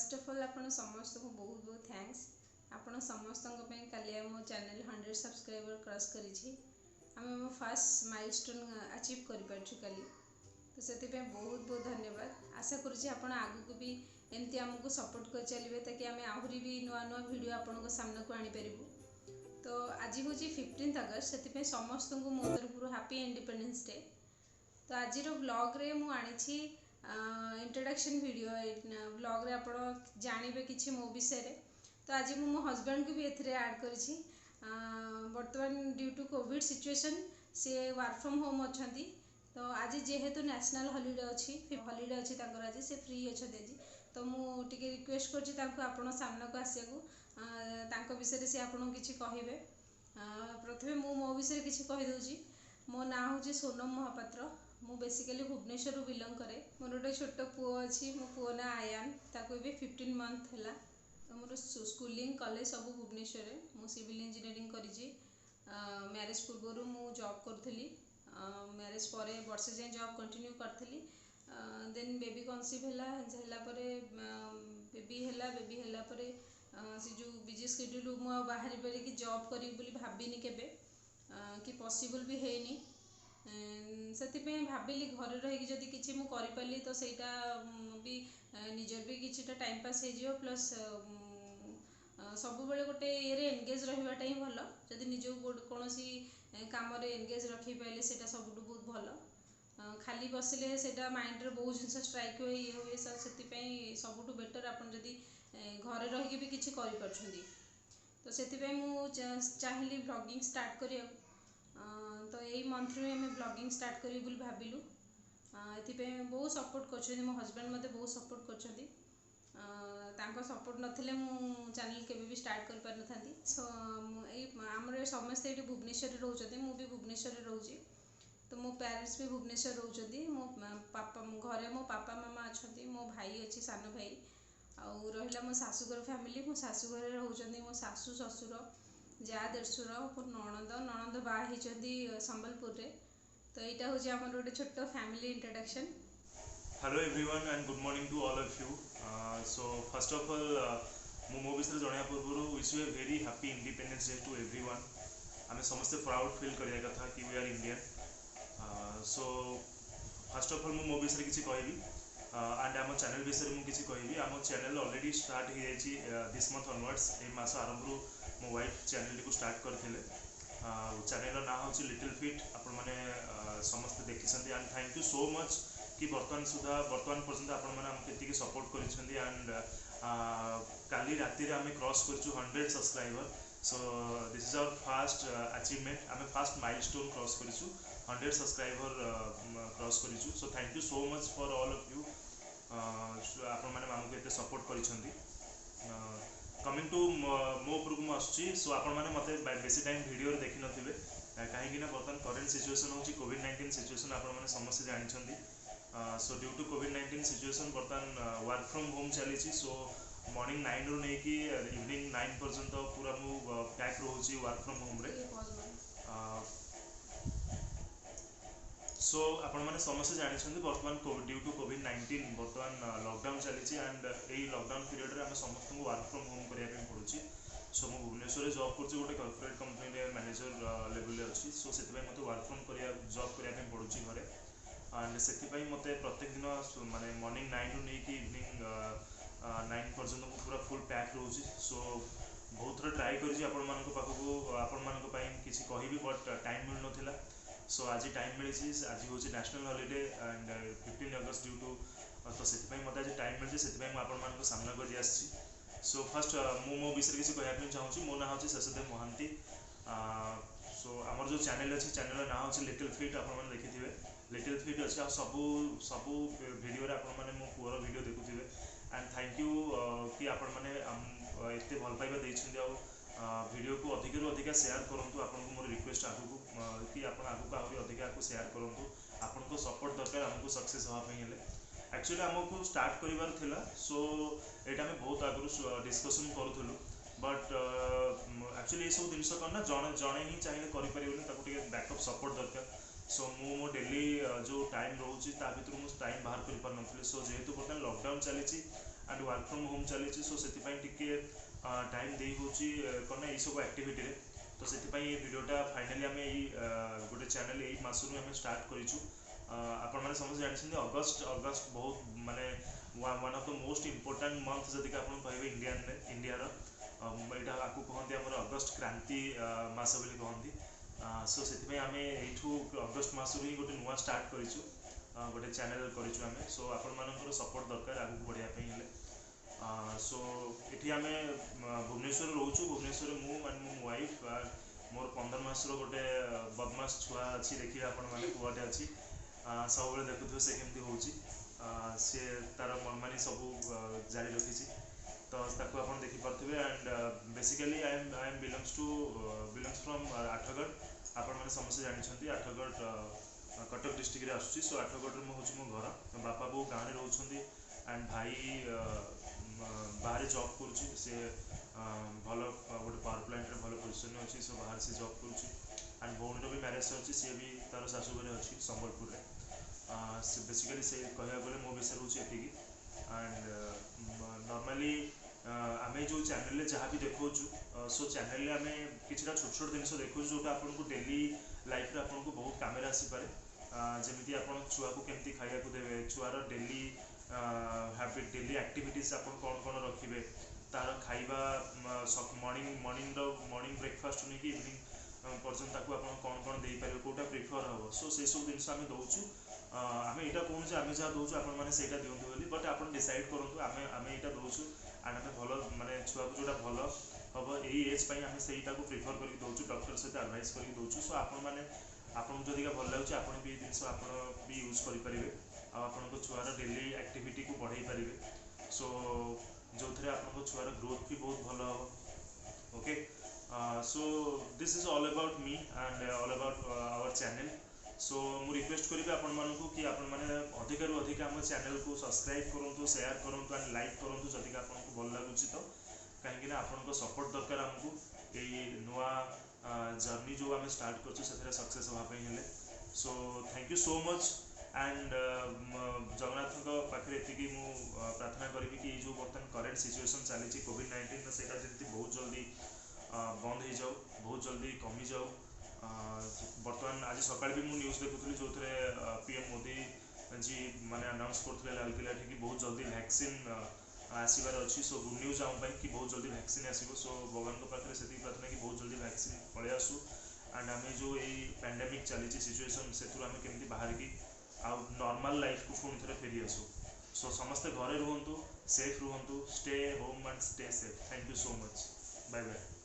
First of all आपण समस्त को बहुत बहुत थैंक्स आपण समस्त काली मो चैनल 100 सब्सक्राइबर क्रॉस करी आम मो फर्स्ट माइलस्टोन अचीव कर काली तो से बहुत बहुत धन्यवाद। आशा करुँच आपण आगू भी एमती आमको सपोर्ट कर चलिए ताकि आम आहरी भी नुआ नुआ वीडियो आपण सामना को आनीपरू। तो आज हूँ 15 अगस्त से समस्त को मो तरफ हैप्पी इंडिपेंडेंस डे। तो आज व्लॉग रे मु आनी इंट्रोडक्शन वीडियो व्लॉग रे आपण जानवे कि मो विषय। तो आज मु मो हस्बैंड को भी एथिरे ऐड करी। बर्तमान ड्यू टू कोविड सिचुएशन सी वर्क फ्रॉम होम अच्छा। तो आज जेहेतु नेशनल हॉलिडे अच्छी अच्छी आज से फ्री अच्छा आज। तो मुझे रिक्वेस्ट कर सामना को आसिया विषय से आपको किसी कहे। प्रथमे मो विषय किसी कहीदे। मो ना हूँ सोनम महापात्र। मु बेसिकली भुवनेश्वर बिलंग करे। मोर गोटे छोट पुओ अच्छी। मो पुओ ना आयान ताको भी 15 मंथ है। तो मोर स्कूलिंग कॉलेज सब भुवनेश्वर। मु सिविल इंजीनियरिंग करी। मैरिज पूर्व मु जॉब करी। मैरिज पर वर्ष जाए जॉब कंटिन्यू करी। देन बेबी कनसीव है बेबी है से जो बिजी शेड्यूल मुझे बाहरी पड़ी जॉब करी भाविनी केबे कि पॉसिबल भी हैनी। से भाविली घर रही जदि किसी मुझे करी तो सहीटा भी निजर भी किसी टाइम पास हो प्लस सब बेले गोटे ये एंगेज रहाटा ही भल। जदि निज कौन कम एंगेज रखी पारे से सब बहुत भल। खाली बसिले से माइंड रे बहुत जिन स्ट्राइक हुए ये हुए से सबुठ बेटर आप घर रही भी किसी करें। तो से चाहिए ब्लॉगिंग स्टार्ट करिया। तो यही मंथ रे आम ब्लॉगिंग स्टार्ट करी भाविलु। ये बहुत सपोर्ट कर मो हस्बैंड मते बहुत सपोर्ट कर सपोर्ट नथिले मु चैनल केबे भी स्टार्ट कर पार नथांती। सो आमर समस्ते ये भुवनेश्वर रोचे मु भी भुवनेश्वर रोची। तो मो पेरेंट्स भी भुवनेश्वर रोचती। मो पापा घरे मो पापा मामा अच्छा। मो भाई अच्छी सान भाई आउ रहा मो शाशुघर फैमिली। मो शाशुघर रोचती मो शाशु ससुर जा देढ़शुर नणंद नणंद बाहर संबलपुर रे। तो यहाँ हूँ आम गोटे छोट family introduction. Hello everyone and good morning to all of you. So first of all मो विषय जाना पूर्व wish you a very happy Independence Day to everyone. आम समस्ते प्राउड फील करिया कथा कि we are Indian. So first of all मो विषय किसी कहबी एंड आम चैनल विषय मुझे किसी कहबी। आम चैनल ऑलरेडी स्टार्ट हो जाए दिस मंथ ऑनवर्ड्स। ए मास आरंभ मो वाइफ चैनल को स्टार्ट करते। चैनल ना हूँ लिटिल फिट। आपण मैंने समस्ते देखी and thank you so much कि बर्तमान पर्यंत आपण मैंने आमको सपोर्ट कर। एंड काली राति आम क्रॉस कर 100 subscriber. So this is our first achievement. आम फास्ट माइलस्टोन क्रॉस कर 100 सब्सक्राइबर क्रॉस कर। So thank you so much for all of you. आपण मैंने आमको एते सपोर्ट कर। कमिंग टू मो उपर को मुझे। सो आपण मैंने मत बेसी टाइम वीडियो देखी नथिबे कहीं बर्तमान करेन्ट सिचुएशन हूँ कोविड-19 सिचुएशन आपण मैंने समस्त जानते। सो ड्यू टू कोविड-19 सिचुएशन बर्तमान वर्क फ्रॉम होम चली। सो मॉर्निंग 9 रु नहीं कि इवनिंग 9 पर्यंत पूरा मु पैक रोची वर्क फ्रॉम होम रे। सो आपण मैंने समस्त जानते बर्तमान ड्यू टू कोविड-19 बर्तमान लॉकडाउन चली। एंड यही लॉकडाउन पीरियड रे समस्त को वर्क फ्रॉम होम करने पड़ुची। सो मु भुवनेश्वर जॉब कर गोटे कॉर्पोरेट कंपनी मैनेजर लेवल अच्छी। सो से मत वर्क फ्रॉम जॉब करने पड़ुची घरे। एंड से मत प्रत्येक दिन माने मॉर्निंग 9 रु नहीं कि इवनिंग 9 पर्यंत मु पूरा फुल पैक रोची। सो बहुत थर ट्राए करी आपण किसी कहबी बट टाइम मिल नाला। सो आज टाइम मिली। आज हूँ नेशनल हॉलिडे एंड 15 अगस्त ड्यू टू। तो से मत आज टाइम मिली से आपण सामना कर आसी। सो फर्स्ट मो विषय किसी कहना चाहूँगी। मो ना हूँ शेषदेव महांती। सो आमर जो चैनल अच्छी चैनल ना हूँ लिटिल फिट। आप देखिए लिटिल फिट अच्छे सबू सबू वीडियो आपण मैंने मो पुअर वीडियो देखुए। एंड थैंक यू कि आपण मैंने एत भल पाइबा देइछिन। वीडियो को अधिक अधिका शेयर करूँ। आपको मोर रिक्वेस्ट आगू कि आप आगू आहरी अधिका शेयर करूँ। आपन को सपोर्ट दरकार आमको सक्सेस हाँपाई। एक्चुअली आमको स्टार्ट करार थिला। सो यहाँ आम बहुत आगु डिस्कसन करूँ बट एक्चुअली ये सब जिनस कौन ना जड़े ही चाहिए करें बैकअप सपोर्ट दरकार। सो मो डेली जो टाइम रोचे भितर मुझे टाइम बाहर कर पार नी। सो जेहेतु बर्तमान लॉकडाउन चली एंड वर्क फ्रॉम होम चली सो से टिके टाइम दे होची कौन यही सब एक्टिविटी रे तो से भिडियोटा फाइनाली आम गोटे चैनल यही मसरू आम स्टार्ट करूँ आपण मैंने समझ जानते अगस्ट अगस्ट बहुत माने one of the most important month जदि आप कहे इंडिया यहाँ आपको कहते आम अगस्ट क्रांति मास बोली कहती सो से आम यू अगस्ट मसरू ही गोटे नुआ स्टार्ट करूँ गोटे चैनल करूँ आम सो आपण मानकर सपोर्ट दरकार आगू बढ़ापी हेल्ले सो ये आम भुवनेश्वर रोचु भुवनेश्वर मु एंड मो वाइफ मोर 15 मासर गोटे बदमाश छुआ अच्छी देखिए आपण मैंने पुआटे अच्छी सब देखुए से केमती हो सी तार मनमानी सब जारी रखी तो ताको आप देखिपे and basically I am belongs from Athagarh आपण मैंने समस्त जानते आठगढ़ कटक डिस्ट्रिक्ट रे आसुची सो आठगढ़ में हूँ मो घर बापा बो गाँव में रोच एंड भाई बाहर जॉब करुँची से भल गोटे पावर प्लांट रे भल पोजिशन अच्छी सो बाहर से जॉब करुँची एंड भौणी भी मैरेज अच्छी सी भी तार शाशुघर अच्छी संबलपुर में से बेसिकली से कह गले मो विषय रोचे एति एंड नॉर्मली आम जो चैनल जहाँ भी देखु सो चैनल आम कि छोट छोट जिन देखु जोटा आपको डेली लाइफ रे आपको बहुत काम आसीपे जमी आप छुआ को केमती खाया देवे छुआर डेली हैबिट डेली एक्टिविटीज आप कौन रखिए तार खाइबा मॉर्निंग ब्रेकफास्ट नहीं कि इवनिंग पर्यटन ताकू आप कौन दे पारे कौटा प्रिफर हम सो से सब जिन आम दौचु आम यहाँ कहूँ आम जहाँ दौचु आपटा दिंतु बोली बट आप डिसाइड करूँ आम यहाँ दौचु एंड आम भल मानने छुआ को जोटा भल हम यही एज आम से प्रिफर करके दौचु डॉक्टर सहित एडवाइस करके दौचु सो आपको जदि भल लगे आप भी जिन आप यूज करेंगे आपको छुआर डेली एक्टिविटी को बढ़ाई पारे सो जो थे आपको छुआर ग्रोथ भी बहुत भल हम okay so this is all about me and all about our channel so मु रिक्वेस्ट करी आपण मानकू कि आपण माने अधिक रु अधिक आम चैनल को सब्सक्राइब करूँ शेयर करूँ एंड लाइक करूँ जदि आपको भल लगुच तो कहीं आपन सपोर्ट दरकार आमको यही नुआ जर्नी जो आम स्टार्ट कर सक्सेस होगापी हेल्ले so thank you so much and Jagannath पाखे ये प्रार्थना करी कि जो बर्तमान करेन्ट सिचुएशन चली कोविड-19 से जमी बहुत जल्दी बंद हो जाऊ बहुत जल्दी कमी जाऊ बर्तमान आज सकाल भी मुझे न्यूज देखुली जो पीएम मोदी जी माने अनाउंस करते लालकिला कि बहुत जल्दी वैक्सीन आसबार अच्छी सो गुड न्यूज आम कि बहुत जल्दी वैक्सीन आसो सो भगवान पाखे से प्रार्थना कि बहुत जल्दी वैक्सीन पलि आसू एंड आम जो यही पैंडेमिक चली सिचुएशन से आम केमती बाहर की आउ नॉर्मल लाइफ को पुणी थे फेरी आसू सो समस्ते घरे रुहतु सेफ रुहतु stay home and stay safe thank you so much bye bye.